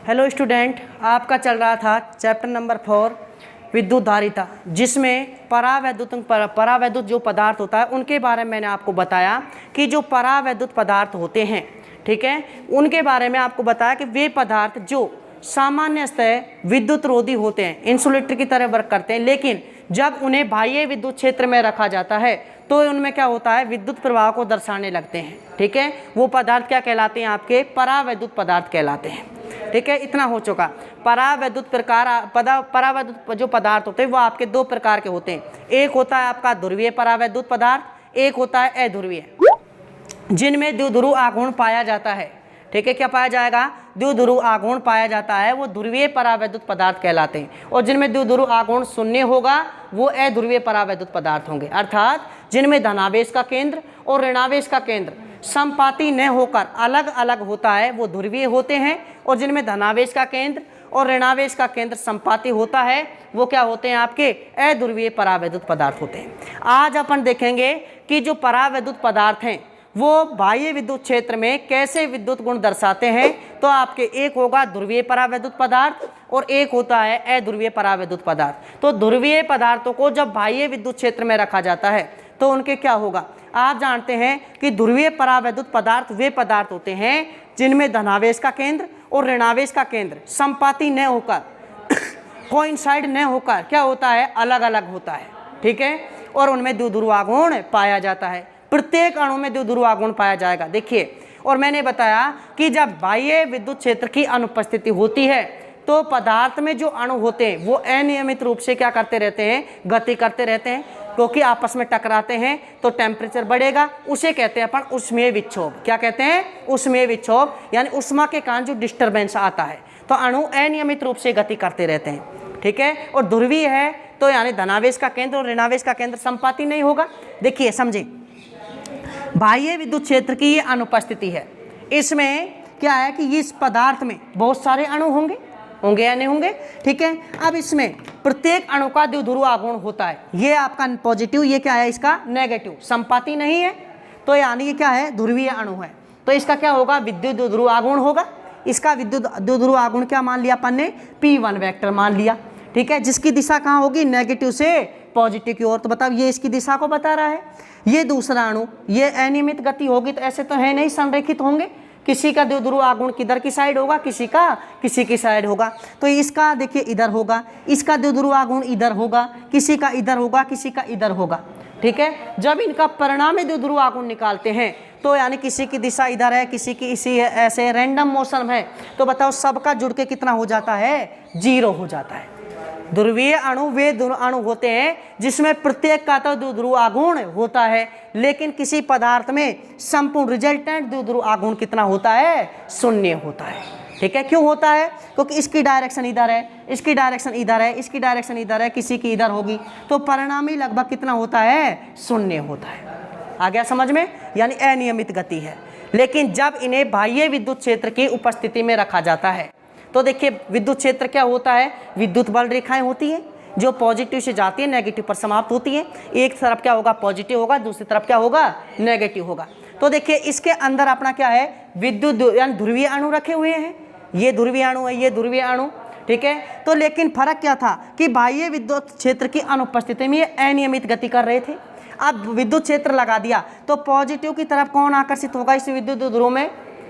Hello student, आपका चल रहा था चैप्टर नंबर 4 विद्युत धारिता, जिसमें परावैद्युत जो पदार्थ होता है उनके बारे में मैंने आपको बताया कि जो परावैद्युत पदार्थ होते हैं, ठीक है, उनके बारे में आपको बताया कि वे पदार्थ जो सामान्यतः विद्युत रोधी होते हैं, इंसुलेटर की तरह वर्क करते हैं, लेकिन जब उन्हें बाह्य विद्युत क्षेत्र में रखा जाता है तो उनमें क्या होता है, विद्युत प्रवाह को दर्शाने लगते हैं। ठीक है, वो पदार्थ क्या कहलाते हैं, आपके परावैद्युत पदार्थ कहलाते हैं। ठीक है, इतना हो चुका। परावैद्युत जो पदार्थ होते हैं वो आपके दो प्रकार के होते हैं। एक होता है आपका ध्रुवीय परावैद्युत पदार्थ, एक होता है अध्रुवीय, जिनमें द्विध्रुव आघूर्ण पाया जाता है। ठीक है, क्या पाया जाएगा, द्विध्रुव आघूर्ण पाया जाता है, वो ध्रुवीय परावैद्युत पदार्थ कहलाते हैं। और जिनमें द्विध्रुव आघूर्ण शून्य होगा वो अध्रुवीय परावैद्युत पदार्थ होंगे, अर्थात जिनमें धनावेश का केंद्र और ऋणावेश का केंद्र समपाती न होकर अलग अलग होता है वो ध्रुवीय होते हैं, और जिनमें धनावेश का केंद्र और ऋणावेश का केंद्र समपाती होता है वो क्या होते हैं, आपके अध्रुवीय परावैद्युत पदार्थ होते हैं। आज अपन देखेंगे कि जो परावैद्युत पदार्थ हैं वो बाह्य विद्युत क्षेत्र में कैसे विद्युत गुण दर्शाते हैं। तो आपके एक होगा ध्रुवीय परावैद्युत पदार्थ और एक होता है अध्रुवीय परावैद्युत पदार्थ। तो ध्रुवीय पदार्थों को जब बाह्य विद्युत क्षेत्र में रखा जाता है तो उनके क्या होगा, आप जानते हैं कि ध्रुवीय परावैद्युत पदार्थ वे पदार्थ होते हैं जिनमें धनावेश का केंद्र और ऋणावेश का केंद्र समपाती न होकर कोइंसाइड न होकर क्या होता है, अलग अलग होता है। ठीक है, और उनमें द्विध्रुव आघूर्ण पाया जाता है, प्रत्येक अणु में द्विध्रुव आघूर्ण पाया जाएगा। देखिए, और मैंने बताया कि जब बाह्य विद्युत क्षेत्र की अनुपस्थिति होती है तो पदार्थ में जो अणु होते हैं वो अनियमित रूप से क्या करते रहते हैं, गति करते रहते हैं, क्योंकि आपस में टकराते हैं तो टेम्परेचर बढ़ेगा, उसे कहते हैं अपन उष्मीय विक्षोभ। क्या कहते हैं, उष्मीय विक्षोभ, यानी उष्मा के कारण जो डिस्टर्बेंस आता है, तो अणु अनियमित रूप से गति करते रहते हैं। ठीक है, और ध्रुवीय है तो यानी धनावेश का केंद्र और ऋणावेश का केंद्र समपाती नहीं होगा। देखिए समझे, बाह्य विद्युत क्षेत्र की ये अनुपस्थिति है, इसमें क्या है कि इस पदार्थ में बहुत सारे अणु होंगे या नहीं होंगे। ठीक है, अब इसमें प्रत्येक अणु का द्विध्रुव आघूर्ण होता है, ये आपका पॉजिटिव, ये क्या है इसका नेगेटिव, समपाती नहीं है, तो यानी ये क्या है, ध्रुवीय अणु है, तो इसका क्या होगा, विद्युत द्विध्रुव आघूर्ण होगा। इसका विद्युत द्विध्रुव आघूर्ण क्या मान लिया अपन ने, P1 वेक्टर मान लिया। ठीक है, जिसकी दिशा कहाँ होगी, नेगेटिव से पॉजिटिव की ओर। तो बताओ ये इसकी दिशा को बता रहा है। ये दूसरा अणु, ये अनियमित गति होगी तो ऐसे तो है नहीं, संरेखित होंगे, किसी का द्विध्रुव आघूर्ण किधर की साइड होगा, किसी की साइड होगा। तो इसका देखिए इधर होगा, इसका द्विध्रुव आघूर्ण इधर होगा, किसी का इधर होगा, किसी का इधर होगा। ठीक है, जब इनका परिणामी द्विध्रुव आघूर्ण निकालते हैं तो यानी किसी की दिशा इधर है, किसी की इसी है, ऐसे रैंडम मोशन है, तो बताओ सबका जुड़ के कितना हो जाता है, 0 हो जाता है। ध्रुवीय अणु वे अणु होते हैं जिसमें प्रत्येक का तो द्विध्रुव आघूर्ण होता है, लेकिन किसी पदार्थ में संपूर्ण रिजल्टेंट द्विध्रुव आघूर्ण कितना होता है, 0 होता है। ठीक है, क्यों होता है, क्योंकि इसकी डायरेक्शन इधर है, इसकी डायरेक्शन इधर है, इसकी डायरेक्शन इधर है, किसी की इधर होगी, तो परिणामी लगभग कितना होता है, 0 होता है। आ गया समझ में, यानी अनियमित गति है। लेकिन जब इन्हें बाह्य विद्युत क्षेत्र की उपस्थिति में रखा जाता है तो देखिए विद्युत क्षेत्र क्या होता है, विद्युत बल रेखाएं होती हैं जो पॉजिटिव से जाती है नेगेटिव पर समाप्त होती है। एक तरफ क्या होगा, पॉजिटिव होगा, दूसरी तरफ क्या होगा, नेगेटिव होगा। तो देखिए इसके अंदर अपना क्या है, विद्युत यानी ध्रुवीय अणु रखे हुए हैं, ये ध्रुवीय अणु है, ये ध्रुवीय अणु। ठीक है, तो लेकिन फर्क क्या था कि बाह्य विद्युत क्षेत्र की अनुपस्थिति में ये अनियमित गति कर रहे थे। अब विद्युत क्षेत्र लगा दिया तो पॉजिटिव की तरफ कौन आकर्षित होगा, इस विद्युत ध्रुव में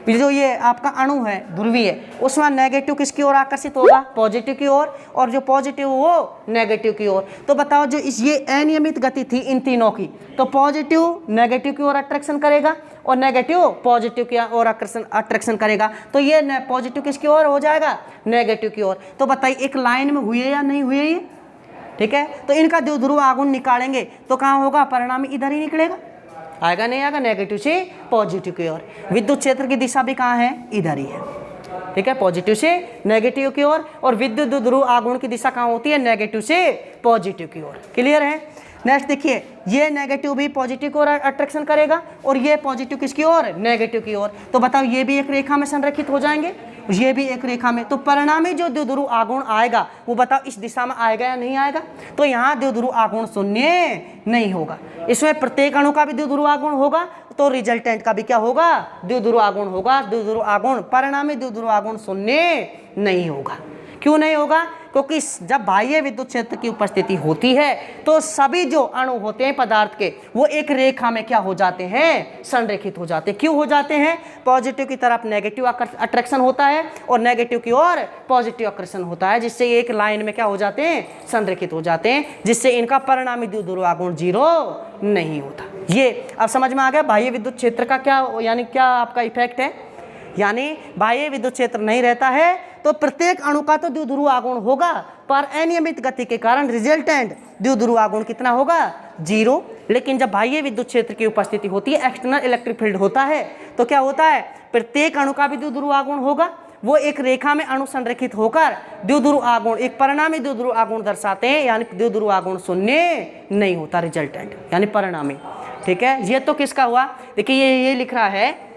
जो ये आपका अणु है ध्रुवीय, उसमें नेगेटिव किसकी ओर आकर्षित होगा, पॉजिटिव की ओर, और जो पॉजिटिव वो नेगेटिव की ओर। तो बताओ जो ये अनियमित गति थी इन तीनों की, तो पॉजिटिव नेगेटिव की ओर अट्रैक्शन करेगा और नेगेटिव पॉजिटिव की ओर अट्रैक्शन करेगा, तो ये पॉजिटिव किसकी ओर हो जाएगा, नेगेटिव की ओर। तो बताइए एक लाइन में हुए या नहीं हुए ये। ठीक है, तो इनका द्विध्रुव आघूर्ण निकालेंगे तो कहाँ होगा, परिणामी इधर ही निकलेगा, आएगा नहीं आएगा, नेगेटिव से पॉजिटिव की ओर। विद्युत क्षेत्र की दिशा भी कहाँ है, इधर ही है। ठीक है, पॉजिटिव से नेगेटिव की ओर, और विद्युत द्विध्रुव आघूर्ण की दिशा कहाँ होती है, नेगेटिव से पॉजिटिव की ओर। क्लियर है। नेक्स्ट देखिए, ये नेगेटिव भी पॉजिटिव की ओर अट्रैक्शन करेगा और ये पॉजिटिव किसकी ओर, नेगेटिव की ओर। तो बताओ ये भी एक रेखा में संरेखित हो जाएंगे। ये भी एक रेखा में, तो परिणामी जो द्विध्रुव आघूर्ण आएगा वो बताओ इस दिशा में आएगा या नहीं आएगा? तो यहाँ द्विध्रुव आघूर्ण शून्य नहीं होगा। इसमें प्रत्येक अणु का भी द्विध्रुव आघूर्ण होगा, तो रिजल्टेंट का भी क्या होगा? द्विध्रुव आघूर्ण होगा। द्विध्रुव आघूर्ण, परिणामी द्विध्रुव आघूर्ण शून्य नहीं होगा। क्यों नहीं होगा? क्योंकि जब बाह्य विद्युत क्षेत्र की उपस्थिति होती है तो सभी जो अणु होते हैं पदार्थ के वो एक रेखा में क्या हो जाते हैं? संरेखित हो जाते हैं। क्यों हो जाते हैं? पॉजिटिव की तरफ नेगेटिव अट्रैक्शन होता है और नेगेटिव की ओर पॉजिटिव आकर्षण होता है, जिससे एक लाइन में क्या हो जाते हैं? संरेखित हो जाते हैं, जिससे इनका परिणामी द्विध्रुव आघूर्ण 0 नहीं होता। ये अब समझ में आ गया बाह्य विद्युत क्षेत्र का क्या यानी क्या आपका इफेक्ट है। यानी बाह्य विद्युत क्षेत्र नहीं रहता है तो प्रत्येक अणु का तो द्विध्रुव आघूर्ण होगा, पर अनियमित गति के कारण रिजल्टेंट द्विध्रुव आघूर्ण कितना होगा? 0। लेकिन जब बाह्य विद्युत क्षेत्र की उपस्थिति होती है, एक्सटर्नल इलेक्ट्रिक फील्ड होता है, तो क्या होता है? प्रत्येक अणु का भी द्विध्रुव आघूर्ण होगा, वो एक रेखा में अणु संरेखित होकर द्विध्रुव आघूर्ण, एक परिणामी द्विध्रुव आघूर्ण दर्शाते हैं, यानी द्विध्रुव आघूर्ण शून्य नहीं होता, रिजल्टेंट यानी परिणामी। ठीक है, ये तो किसका हुआ? देखिए ये लिख रहा है,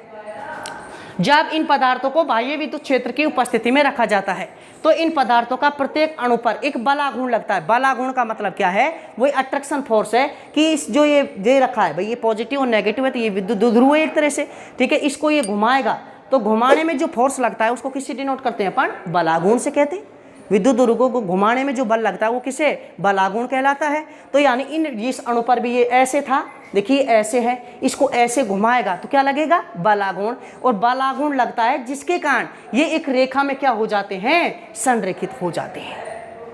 जब इन पदार्थों को बाह्य विद्युत क्षेत्र की उपस्थिति में रखा जाता है तो इन पदार्थों का प्रत्येक अणु पर एक बल आघूर्ण लगता है। बल आघूर्ण का मतलब क्या है? वही अट्रैक्शन फोर्स है कि इस जो ये दे रखा है भाई, ये पॉजिटिव और नेगेटिव है, तो ये विद्युत द्विध्रुव है एक तरह से। ठीक है, इसको ये घुमाएगा तो घुमाने में जो फोर्स लगता है उसको किससे डिनोट करते हैं अपन? बल आघूर्ण से कहते हैं। विद्युत ध्रुवों को घुमाने में जो बल लगता है वो किसे? बल आघूर्ण कहलाता है। तो यानी इन इस अणु पर भी ये ऐसे था, देखिए ऐसे है, इसको ऐसे घुमाएगा तो क्या लगेगा? बल आघूर्ण। और बल आघूर्ण लगता है जिसके कारण ये एक रेखा में क्या हो जाते हैं? संरेखित हो जाते हैं।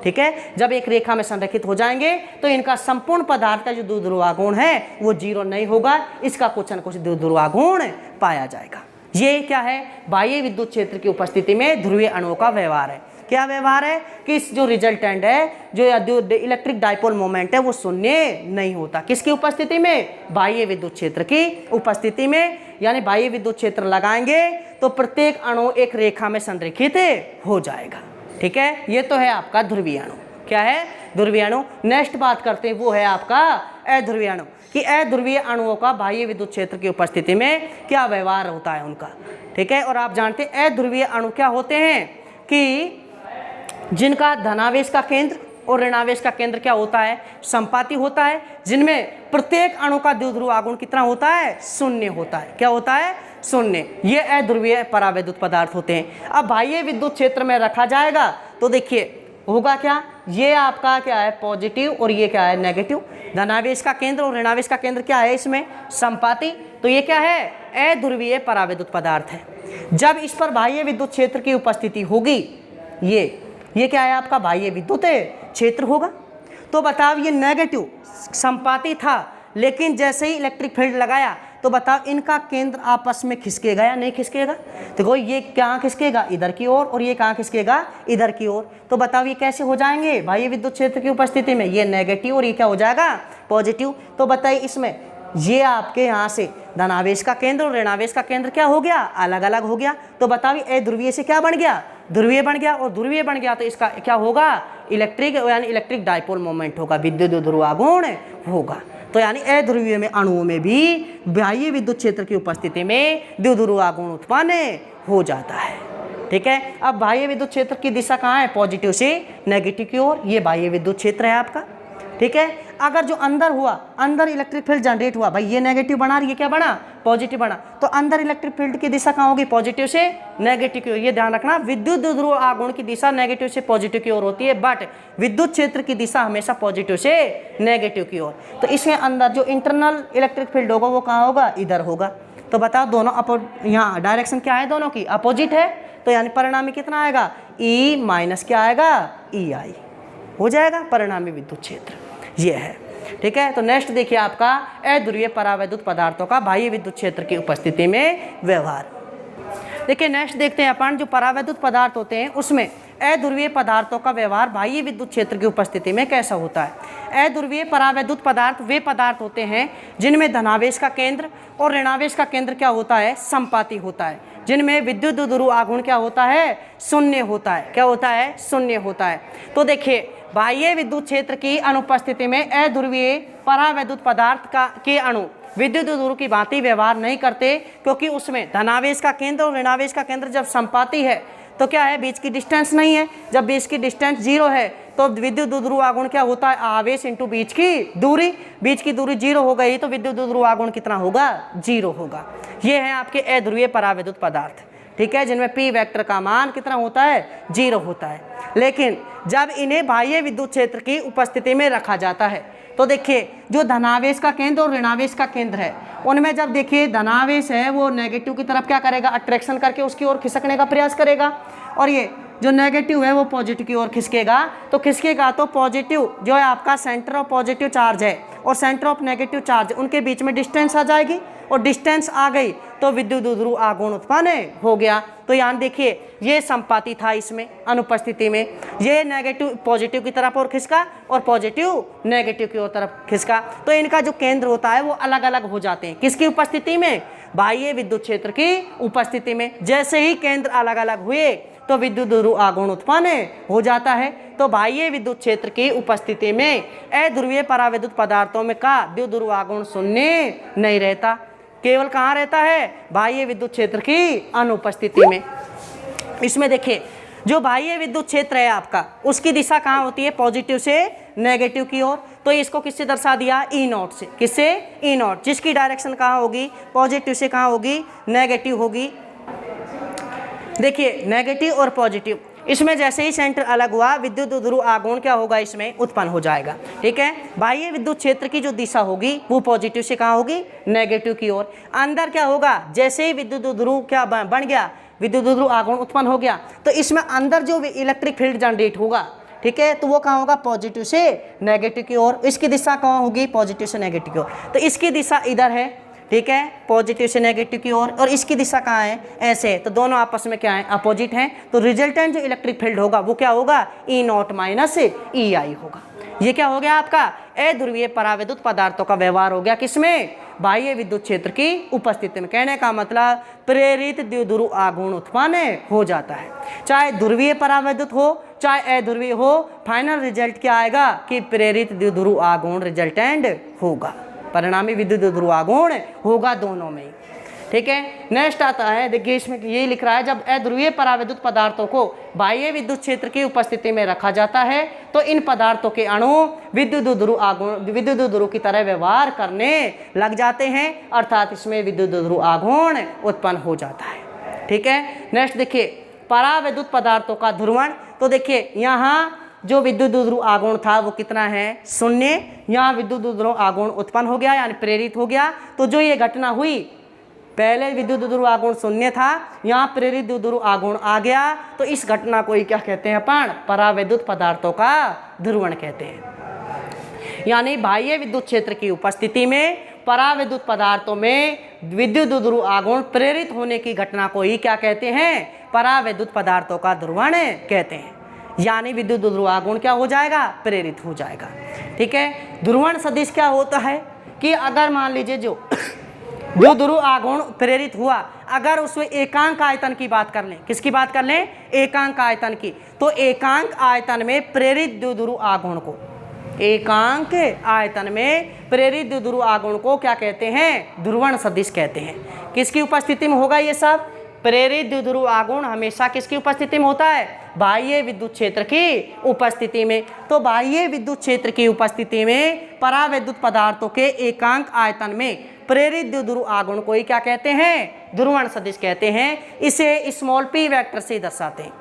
ठीक है, जब एक रेखा में संरेखित हो जाएंगे तो इनका संपूर्ण पदार्थ का जो द्विध्रुव आघूर्ण है वो 0 नहीं होगा, इसका कुछ न कुछ द्विध्रुव आघूर्ण पाया जाएगा। ये क्या है? बाह्य विद्युत क्षेत्र की उपस्थिति में ध्रुवीय अणुओं का व्यवहार है। क्या व्यवहार है? कि इस जो रिजल्टेंट है, जो इलेक्ट्रिक डाइपोल मोमेंट है वो शून्य नहीं होता। किसकी उपस्थिति में? बाह्य विद्युत क्षेत्र की उपस्थिति में। यानी बाह्य विद्युत क्षेत्र लगाएंगे तो प्रत्येक अणु एक रेखा में संरेखित हो जाएगा। ठीक है, ये तो है आपका ध्रुवीय अणु। क्या है? ध्रुवीय अणु। नेक्स्ट बात करते हैं, वो है आपका अध्रुवीय अणु, कि अध्रुवीय अणुओं का बाह्य विद्युत क्षेत्र की उपस्थिति में क्या व्यवहार होता है उनका। ठीक है, और आप जानते हैं अध्रुवीय अणु क्या होते हैं? कि जिनका धनावेश का केंद्र और ऋणावेश का केंद्र क्या होता है? संपाती होता है, जिनमें प्रत्येक अणु का द्विध्रुव आघूर्ण कितना होता है? शून्य होता है। क्या होता है? शून्य। ये अध्रुवीय परावैद्युत पदार्थ होते हैं। अब बाह्य विद्युत क्षेत्र में रखा जाएगा तो देखिए होगा क्या? ये आपका क्या है? पॉजिटिव, और ये क्या है? नेगेटिव। धनावेश का केंद्र और ऋणावेश का केंद्र क्या है इसमें? संपाती। तो ये क्या है? अध्रुवीय परावैद्युत पदार्थ है। जब इस पर बाह्य विद्युत क्षेत्र की उपस्थिति होगी, ये क्या है आपका? बाह्य विद्युत क्षेत्र होगा। तो बताओ ये नेगेटिव संपाती था, लेकिन जैसे ही इलेक्ट्रिक फील्ड लगाया तो बताओ इनका केंद्र आपस में खिसकेगा या नहीं खिसकेगा? देखो ये कहाँ खिसकेगा? इधर की ओर। और ये कहाँ खिसकेगा? इधर की ओर। तो बताओ ये कैसे हो जाएंगे बाह्य विद्युत क्षेत्र की उपस्थिति में? ये नेगेटिव और ये क्या हो जाएगा? पॉजिटिव। तो बताइए इसमें ये आपके यहाँ से धनावेश का केंद्र और ऋणावेश का केंद्र क्या हो गया? अलग अलग हो गया। तो बताइए अध्रुवीय से क्या बन गया? ध्रुवीय बन गया। और ध्रुवीय बन गया तो इसका क्या होगा? इलेक्ट्रिक यानी इलेक्ट्रिक डाइपोल मोमेंट होगा, विद्युत द्विध्रुव आघूर्ण होगा। तो यानी अध्रुवीय में अणुओं में भी बाह्य विद्युत क्षेत्र की उपस्थिति में द्विध्रुव आघूर्ण उत्पन्न हो जाता है। ठीक है, अब बाह्य विद्युत क्षेत्र की दिशा कहाँ है? पॉजिटिव से नेगेटिव की ओर। ये बाह्य विद्युत क्षेत्र है आपका। ठीक है, अगर जो अंदर हुआ, अंदर इलेक्ट्रिक फील्ड जनरेट हुआ, भाई ये नेगेटिव बना, ये क्या बना? पॉजिटिव बना। तो अंदर इलेक्ट्रिक फील्ड की दिशा कहाँ होगी? पॉजिटिव से नेगेटिव की ओर। ये ध्यान रखना, विद्युत द्विध्रुव आघूर्ण की दिशा नेगेटिव से पॉजिटिव की ओर होती है, बट विद्युत क्षेत्र की दिशा हमेशा पॉजिटिव से नेगेटिव की ओर। तो इसके अंदर जो इंटरनल इलेक्ट्रिक फील्ड होगा वो कहाँ होगा? इधर होगा। तो बताओ दोनों यहाँ डायरेक्शन क्या है? दोनों की अपोजिट है। तो यानी परिणामी कितना आएगा? ई माइनस क्या आएगा? ई आई हो जाएगा परिणामी विद्युत क्षेत्र। ये है। ठीक है, तो नेक्स्ट देखिए आपका अध्रुवीय परावैद्युत पदार्थों का बाह्य विद्युत क्षेत्र की उपस्थिति में व्यवहार। देखिए नेक्स्ट देखते हैं अपन, जो परावैद्युत पदार्थ होते हैं उसमें अध्रुवीय पदार्थों का व्यवहार बाह्य विद्युत क्षेत्र की उपस्थिति में कैसा होता है। अध्रुवीय परावैद्युत पदार्थ वे पदार्थ होते हैं जिनमें धनावेश का केंद्र और ऋणावेश का केंद्र क्या होता है? संपाती होता है, जिनमें विद्युत द्विध्रुव आघूर्ण क्या होता है? शून्य होता है। क्या होता है? शून्य होता है। तो देखिए बाह्य विद्युत क्षेत्र की अनुपस्थिति में अध्रुवीय परावैद्युत पदार्थ के अणु विद्युत द्विध्रुव की भांति व्यवहार नहीं करते, क्योंकि उसमें धनावेश का केंद्र और ऋणावेश का केंद्र जब संपाती है तो क्या है, बीच की डिस्टेंस नहीं है। जब बीच की डिस्टेंस 0 है तो विद्युत द्विध्रुव आघूर्ण क्या होता है, आवेश इंटू बीच की दूरी। बीच की दूरी 0 हो गई तो विद्युत द्विध्रुव आघूर्ण कितना होगा, 0 होगा। ये है आपके अध्रुवीय परावैद्युत पदार्थ, ठीक है, जिनमें पी वेक्टर का मान कितना होता है, 0 होता है। लेकिन जब इन्हें बाह्य विद्युत क्षेत्र की उपस्थिति में रखा जाता है तो देखिए जो धनावेश का केंद्र और ऋणावेश का केंद्र है उनमें जब देखिए धनावेश है वो नेगेटिव की तरफ क्या करेगा, अट्रैक्शन करके उसकी ओर खिसकने का प्रयास करेगा, और ये जो नेगेटिव है वो पॉजिटिव की ओर खिसकेगा। तो खिसकेगा तो पॉजिटिव जो है आपका सेंटर ऑफ पॉजिटिव चार्ज है और सेंटर ऑफ नेगेटिव चार्ज, उनके बीच में डिस्टेंस आ जाएगी, और डिस्टेंस आ गई तो विद्युत द्विध्रुव आघूर्ण उत्पन्न हो गया। तो यहाँ देखिए ये संपाती था, इसमें अनुपस्थिति में ये नेगेटिव पॉजिटिव की तरफ और खिसका और पॉजिटिव नेगेटिव की ओर तरफ खिसका। तो इनका जो केंद्र होता है वो अलग अलग हो जाते हैं, किसकी उपस्थिति में, बाह्य विद्युत क्षेत्र की उपस्थिति में। जैसे ही केंद्र अलग अलग हुए तो विद्युत द्विध्रुव आघूर्ण उत्पन्न हो जाता है। तो बाह्य विद्युत क्षेत्र की उपस्थिति में अध्रुवीय परावैद्युत पदार्थों में का विद्युत द्विध्रुव आघूर्ण शून्य नहीं रहता, केवल कहाँ रहता है, बाह्य विद्युत क्षेत्र की अनुपस्थिति में। इसमें देखिए जो बाह्य विद्युत क्षेत्र है आपका उसकी दिशा कहाँ होती है, पॉजिटिव से नेगेटिव की ओर। तो इसको किससे दर्शा दिया, E0 से। किससे, E0, जिसकी डायरेक्शन कहाँ होगी, पॉजिटिव से कहाँ होगी, नेगेटिव होगी। देखिए नेगेटिव और पॉजिटिव, इसमें जैसे ही सेंटर अलग हुआ विद्युत द्विध्रुव आघूर्ण क्या होगा, इसमें उत्पन्न हो जाएगा, ठीक है। बाह्य विद्युत क्षेत्र की जो दिशा होगी वो पॉजिटिव से कहाँ होगी, नेगेटिव की ओर। अंदर क्या होगा, जैसे ही विद्युत द्विध्रुव क्या बन गया, विद्युत द्विध्रुव आघूर्ण उत्पन्न हो गया, तो इसमें अंदर जो इलेक्ट्रिक फील्ड जनरेट होगा, ठीक है, तो वो कहाँ होगा, पॉजिटिव से नेगेटिव की ओर। इसकी दिशा कहाँ होगी, पॉजिटिव से नेगेटिव की ओर। तो इसकी दिशा इधर है, ठीक है, पॉजिटिव से नेगेटिव की ओर, और इसकी दिशा कहाँ है, ऐसे। तो दोनों आपस में क्या है, अपोजिट हैं। तो रिजल्टेंट जो इलेक्ट्रिक फील्ड होगा वो क्या होगा, E0 माइनस EI होगा। ये क्या हो गया आपका, अध्रुवीय परावैद्युत पदार्थों का व्यवहार हो गया, किसमें, बाह्य विद्युत क्षेत्र की उपस्थिति में। कहने का मतलब प्रेरित द्विध्रुव आघूर्ण उत्पन्न हो जाता है, चाहे ध्रुवीय परावैद्युत हो चाहे अध्रुवीय हो। फाइनल रिजल्ट क्या आएगा कि प्रेरित द्विध्रुव आघूर्ण रिजल्टेंट होगा, परिणामी विद्युत द्विध्रुव आघूर्ण होगा दोनों में, ठीक है। नेक्स्ट आता है, देखिए इसमें ये लिख रहा है, जब अध्रुवीय परावैद्युत पदार्थों को बाह्य विद्युत क्षेत्र की उपस्थिति में रखा जाता है तो इन पदार्थों के अणु विद्युत द्विध्रुव की तरह व्यवहार करने लग जाते हैं, अर्थात इसमें विद्युत द्विध्रुव आघूर्ण उत्पन्न हो जाता है, ठीक है। नेक्स्ट देखिए परावैद्युत पदार्थों का ध्रुवण। तो देखिए यहाँ जो विद्युत द्विध्रुव आघूर्ण था वो कितना है, 0। यहाँ विद्युत द्विध्रुव आघूर्ण उत्पन्न हो गया यानी प्रेरित हो गया। तो जो ये घटना हुई, पहले विद्युत द्विध्रुव आघूर्ण 0 था, यहाँ प्रेरित द्विध्रुव आघूर्ण आ गया, तो इस घटना को ही क्या कहते हैं अपन, परावैद्युत पदार्थों का ध्रुवण कहते हैं। यानी बाह्य विद्युत क्षेत्र की उपस्थिति में परावैद्युत पदार्थों में विद्युत द्विध्रुव आघूर्ण प्रेरित होने की घटना को ही क्या कहते हैं, परावैद्युत पदार्थों का ध्रुवण कहते हैं। यानी विद्युत द्विध्रुव आघूर्ण क्या हो जाएगा, प्रेरित हो जाएगा, ठीक है। ध्रुवण सदिश क्या होता है कि अगर मान लीजिए जो द्विध्रुव आघूर्ण प्रेरित हुआ, अगर उसमें एकांक आयतन की बात कर लें, किसकी बात कर लें, एकांक आयतन की, तो एकांक आयतन में प्रेरित द्विध्रुव आघूर्ण को, एकांक आयतन में प्रेरित द्विध्रुव आघूर्ण को क्या कहते हैं, ध्रुवण सदिश कहते हैं। किसकी उपस्थिति में होगा ये सब, प्रेरित द्विध्रुव आघूर्ण हमेशा किसकी उपस्थिति में होता है, बाह्य विद्युत क्षेत्र की उपस्थिति में। तो बाह्य विद्युत क्षेत्र की उपस्थिति में परावैद्युत पदार्थों के एकांक आयतन में प्रेरित द्विध्रुव आघूर्ण को ही क्या कहते हैं, ध्रुवण सदिश कहते हैं। इसे स्मॉल p वेक्टर से दर्शाते हैं।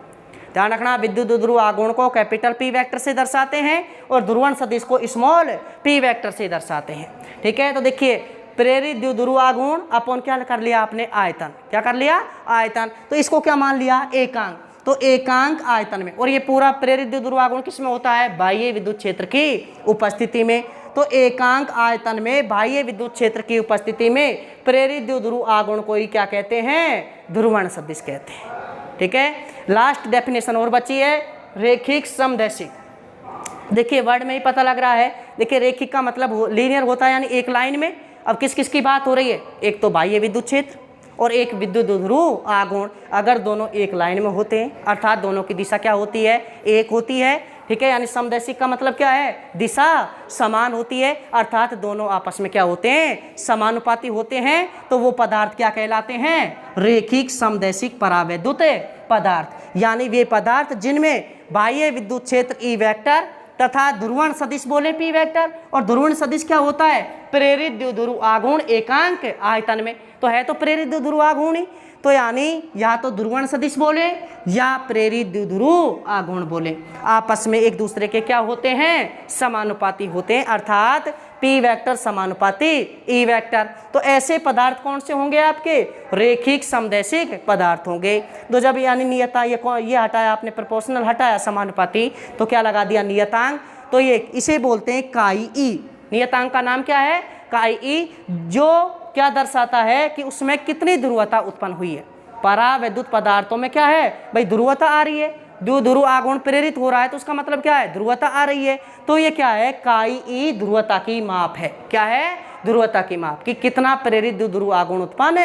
ध्यान रखना, विद्युत द्विध्रुव आघूर्ण को कैपिटल P वेक्टर से दर्शाते हैं और ध्रुवण सदिश को स्मॉल p वेक्टर से दर्शाते हैं, ठीक है। तो देखिए प्रेरित द्विध्रुव आघूर्ण अपन क्या कर लिया आपने, आयतन, क्या कर लिया, आयतन। तो इसको क्या मान लिया, एकांक। तो एकांक आयतन में, और ये पूरा प्रेरित द्विध्रुव आघूर्ण किसमें होता है, बाह्य विद्युत क्षेत्र की उपस्थिति में। तो एकांक आयतन में बाह्य विद्युत क्षेत्र की उपस्थिति में प्रेरित द्विध्रुव आघूर्ण को ही क्या कहते हैं, ध्रुवण सदिश कहते हैं, ठीक है। लास्ट डेफिनेशन और बची है, रेखिक समदैशिक। देखिए वर्ड में ही पता लग रहा है, देखिए रेखिक का मतलब लीनियर होता है यानी एक लाइन में। अब किस किस की बात हो रही है, एक तो बाह्य विद्युत क्षेत्र और एक विद्युत द्विध्रुव आघूर्ण। अगर दोनों एक लाइन में होते हैं अर्थात दोनों की दिशा क्या होती है, एक होती है, ठीक है। यानी समदैशिक का मतलब क्या है, दिशा समान होती है, अर्थात दोनों आपस में क्या होते हैं, समानुपाती होते हैं। तो वो पदार्थ क्या कहलाते हैं, रेखिक समदैशिक परावैद्युत पदार्थ, यानी वे पदार्थ जिनमें बाह्य विद्युत क्षेत्र ई वेक्टर तथा ध्रुवण सदिश बोले पी वेक्टर। और ध्रुवण सदिश क्या होता है? प्रेरित द्विध्रुव आघूर्ण एकांक आयतन में, तो है तो प्रेरित द्विध्रुव आघूर्ण ही, तो यानी या तो ध्रुवण सदिश बोले या प्रेरित द्विध्रुव आघूर्ण बोले, आपस में एक दूसरे के क्या होते हैं? समानुपाती होते हैं, अर्थात पी वेक्टर समानुपाती ई वेक्टर। तो ऐसे पदार्थ कौन से होंगे? आपके रेखिक समदैशिक पदार्थ होंगे। तो जब यानी नियता ये हटाया आपने, प्रोपोर्शनल हटाया, समानुपाती, तो क्या लगा दिया? नियतांक। तो ये इसे बोलते हैं काई ई। नियतांक का नाम क्या है? काई ई, जो क्या दर्शाता है कि उसमें कितनी ध्रुवता उत्पन्न हुई है। परावैद्युत पदार्थों में क्या है भाई? ध्रुवता आ रही है, द्विध्रुव आघूर्ण प्रेरित हो रहा है, तो उसका मतलब क्या है? ध्रुवता आ रही है। तो ये क्या है? काई ई ध्रुवता की माप है। क्या है? ध्रुवता की माप, कि कितना प्रेरित द्विध्रुव आघूर्ण उत्पन्न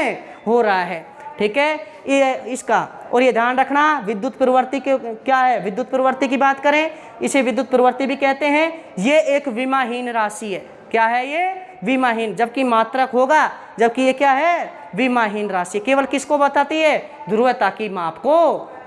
हो रहा है। ठीक है, ये इसका। और ये ध्यान रखना, विद्युत प्रवृत्ति के क्या है? विद्युत प्रवृत्ति की बात करें, इसे विद्युत प्रवृत्ति भी कहते हैं। ये एक विमाहीन राशि है। क्या है ये? विमाहीन, जबकि मात्रक होगा, जबकि ये क्या है? विमाहीन राशि। केवल किसको बताती है? ध्रुवता की माप को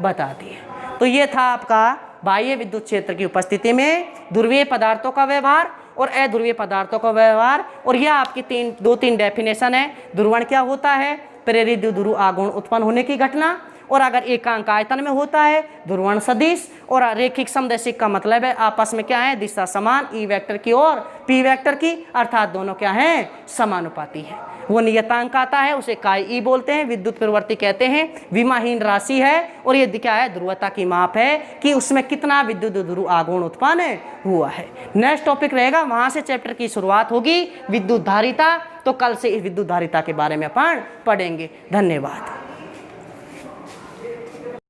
बताती है। तो ये था आपका बाह्य विद्युत क्षेत्र की उपस्थिति में ध्रुवीय पदार्थों का व्यवहार और अध्रुवीय पदार्थों का व्यवहार। और यह आपकी दो तीन डेफिनेशन है। ध्रुवण क्या होता है? प्रेरित द्विध्रुव आघूर्ण उत्पन्न होने की घटना। और अगर एकांक आयतन में होता है ध्रुवण सदिश। और रेखिक समदैशिक का मतलब है आपस में क्या है? दिशा समान, ई वेक्टर की और पी वेक्टर की, अर्थात दोनों क्या हैं? समानुपाती है। वो नियतांक आता है, उसे काई ई बोलते हैं, विद्युत प्रवृत्ति कहते हैं, विमाहीन राशि है। और ये क्या है? ध्रुवता की माप है कि उसमें कितना विद्युत द्विध्रुव आघूर्ण उत्पन्न हुआ है। नेक्स्ट टॉपिक रहेगा, वहां से चैप्टर की शुरुआत होगी, विद्युत धारिता। तो कल से इस विद्युत धारिता के बारे में अपन पढ़ेंगे। धन्यवाद।